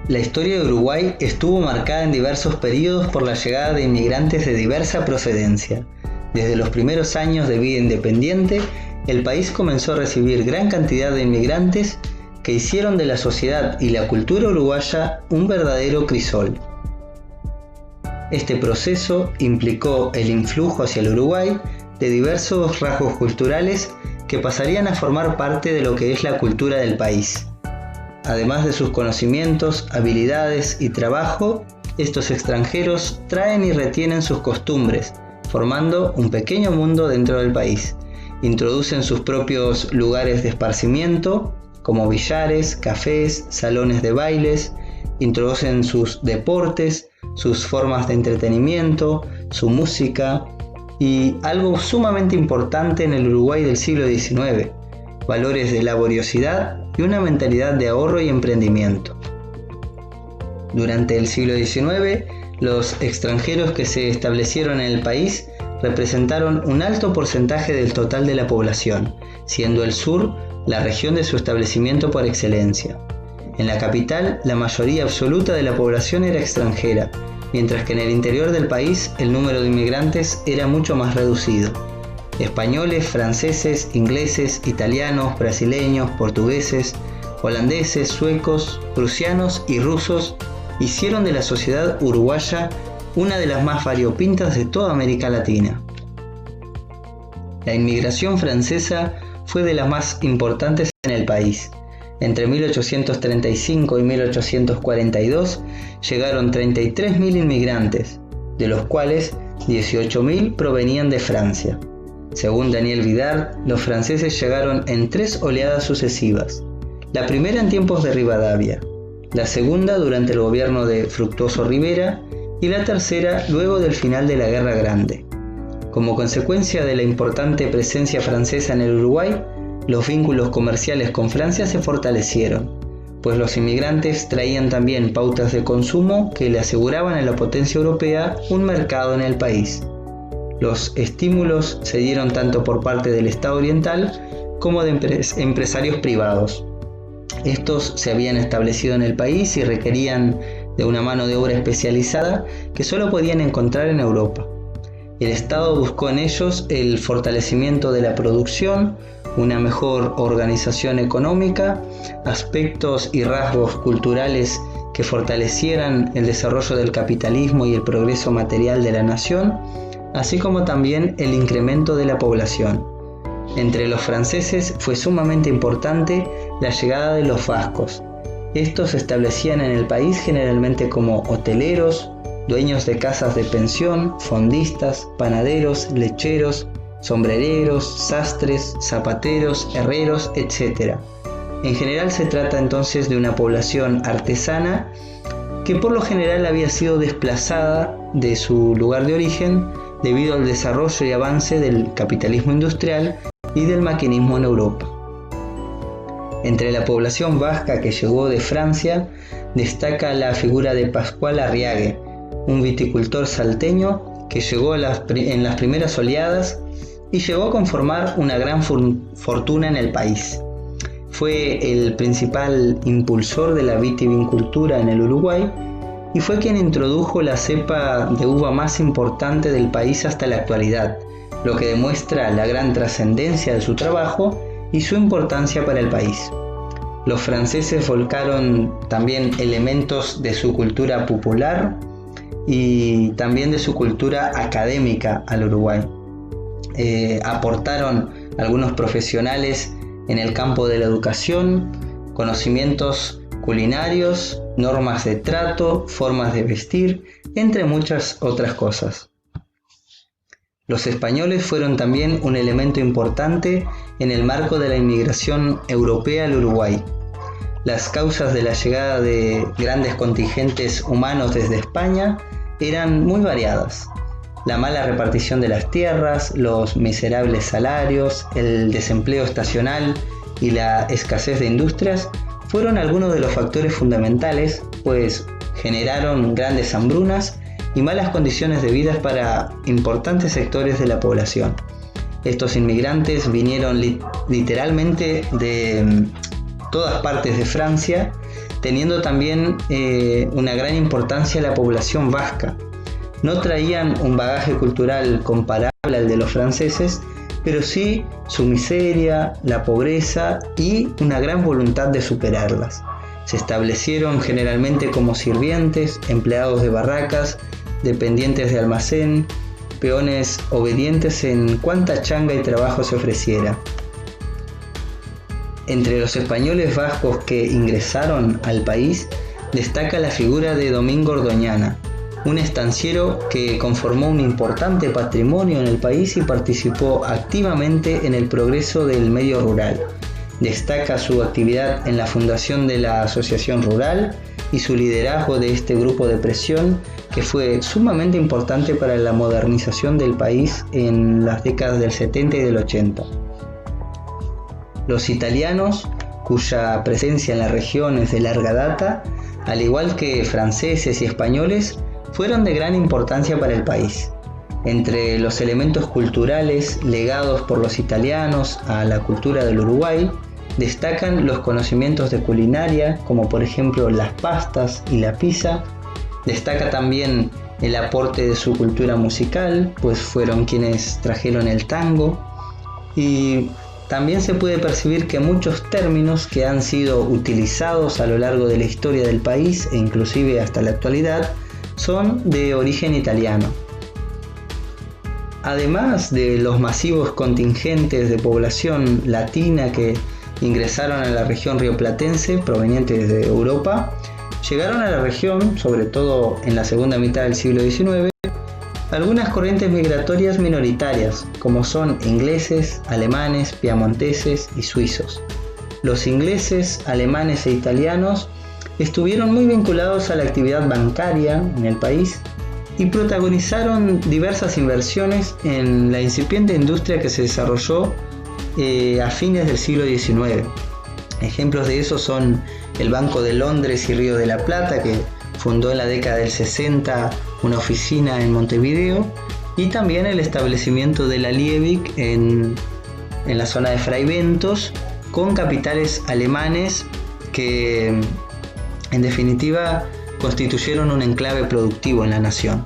La historia de Uruguay estuvo marcada en diversos períodos por la llegada de inmigrantes de diversa procedencia. Desde los primeros años de vida independiente, el país comenzó a recibir gran cantidad de inmigrantes que hicieron de la sociedad y la cultura uruguaya un verdadero crisol. Este proceso implicó el influjo hacia el Uruguay de diversos rasgos culturales que pasarían a formar parte de lo que es la cultura del país. Además de sus conocimientos, habilidades y trabajo, estos extranjeros traen y retienen sus costumbres, formando un pequeño mundo dentro del país. Introducen sus propios lugares de esparcimiento, como billares, cafés, salones de bailes, introducen sus deportes, sus formas de entretenimiento, su música y algo sumamente importante en el Uruguay del siglo XIX, valores de laboriosidad y una mentalidad de ahorro y emprendimiento. Durante el siglo XIX, los extranjeros que se establecieron en el país representaron un alto porcentaje del total de la población, siendo el sur la región de su establecimiento por excelencia. En la capital, la mayoría absoluta de la población era extranjera, mientras que en el interior del país el número de inmigrantes era mucho más reducido. Españoles, franceses, ingleses, italianos, brasileños, portugueses, holandeses, suecos, prusianos y rusos hicieron de la sociedad uruguaya una de las más variopintas de toda América Latina. La inmigración francesa fue de las más importantes en el país. Entre 1835 y 1842 llegaron 33.000 inmigrantes, de los cuales 18.000 provenían de Francia. Según Daniel Vidard, los franceses llegaron en 3 oleadas sucesivas. La primera en tiempos de Rivadavia, la segunda durante el gobierno de Fructuoso Rivera y la tercera luego del final de la Guerra Grande. Como consecuencia de la importante presencia francesa en el Uruguay, los vínculos comerciales con Francia se fortalecieron, pues los inmigrantes traían también pautas de consumo que le aseguraban a la potencia europea un mercado en el país. Los estímulos se dieron tanto por parte del Estado oriental como de empresarios privados. Estos se habían establecido en el país y requerían de una mano de obra especializada que solo podían encontrar en Europa. El Estado buscó en ellos el fortalecimiento de la producción, una mejor organización económica, aspectos y rasgos culturales que fortalecieran el desarrollo del capitalismo y el progreso material de la nación, así como también el incremento de la población. Entre los franceses fue sumamente importante la llegada de los vascos. Estos se establecían en el país generalmente como hoteleros, dueños de casas de pensión, fondistas, panaderos, lecheros, sombrereros, sastres, zapateros, herreros, etc. En general se trata entonces de una población artesana que por lo general había sido desplazada de su lugar de origen debido al desarrollo y avance del capitalismo industrial y del maquinismo en Europa. Entre la población vasca que llegó de Francia destaca la figura de Pascual Arriague, un viticultor salteño que llegó en las primeras oleadas y llegó a conformar una gran fortuna en el país. Fue el principal impulsor de la vitivinicultura en el Uruguay y fue quien introdujo la cepa de uva más importante del país hasta la actualidad, lo que demuestra la gran trascendencia de su trabajo y su importancia para el país. Los franceses volcaron también elementos de su cultura popular y también de su cultura académica al Uruguay. Aportaron algunos profesionales en el campo de la educación, conocimientos culinarios, normas de trato, formas de vestir, entre muchas otras cosas. Los españoles fueron también un elemento importante en el marco de la inmigración europea al Uruguay. Las causas de la llegada de grandes contingentes humanos desde España eran muy variadas. La mala repartición de las tierras, los miserables salarios, el desempleo estacional y la escasez de industrias fueron algunos de los factores fundamentales, pues generaron grandes hambrunas y malas condiciones de vida para importantes sectores de la población. Estos inmigrantes vinieron literalmente de todas partes de Francia, teniendo también una gran importancia la población vasca. No traían un bagaje cultural comparable al de los franceses, pero sí su miseria, la pobreza y una gran voluntad de superarlas. Se establecieron generalmente como sirvientes, empleados de barracas, dependientes de almacén, peones obedientes en cuanta changa y trabajo se ofreciera. Entre los españoles vascos que ingresaron al país destaca la figura de Domingo Ordoñana, un estanciero que conformó un importante patrimonio en el país y participó activamente en el progreso del medio rural. Destaca su actividad en la fundación de la Asociación Rural y su liderazgo de este grupo de presión, que fue sumamente importante para la modernización del país en las décadas del 70 y del 80. Los italianos, cuya presencia en la región es de larga data, al igual que franceses y españoles, fueron de gran importancia para el país. Entre los elementos culturales legados por los italianos a la cultura del Uruguay, destacan los conocimientos de culinaria, como por ejemplo las pastas y la pizza. Destaca también el aporte de su cultura musical, pues fueron quienes trajeron el tango. Y también se puede percibir que muchos términos que han sido utilizados a lo largo de la historia del país e inclusive hasta la actualidad son de origen italiano. Además de los masivos contingentes de población latina que ingresaron a la región rioplatense provenientes de Europa, llegaron a la región, sobre todo en la segunda mitad del siglo XIX, algunas corrientes migratorias minoritarias, como son ingleses, alemanes, piamonteses y suizos. Los ingleses, alemanes e italianos estuvieron muy vinculados a la actividad bancaria en el país y protagonizaron diversas inversiones en la incipiente industria que se desarrolló a fines del siglo XIX. Ejemplos de eso son el Banco de Londres y Río de la Plata, que fundó en la década del 60 una oficina en Montevideo, y también el establecimiento de la Liebig en la zona de Fraiventos, con capitales alemanes que en definitiva constituyeron un enclave productivo en la nación.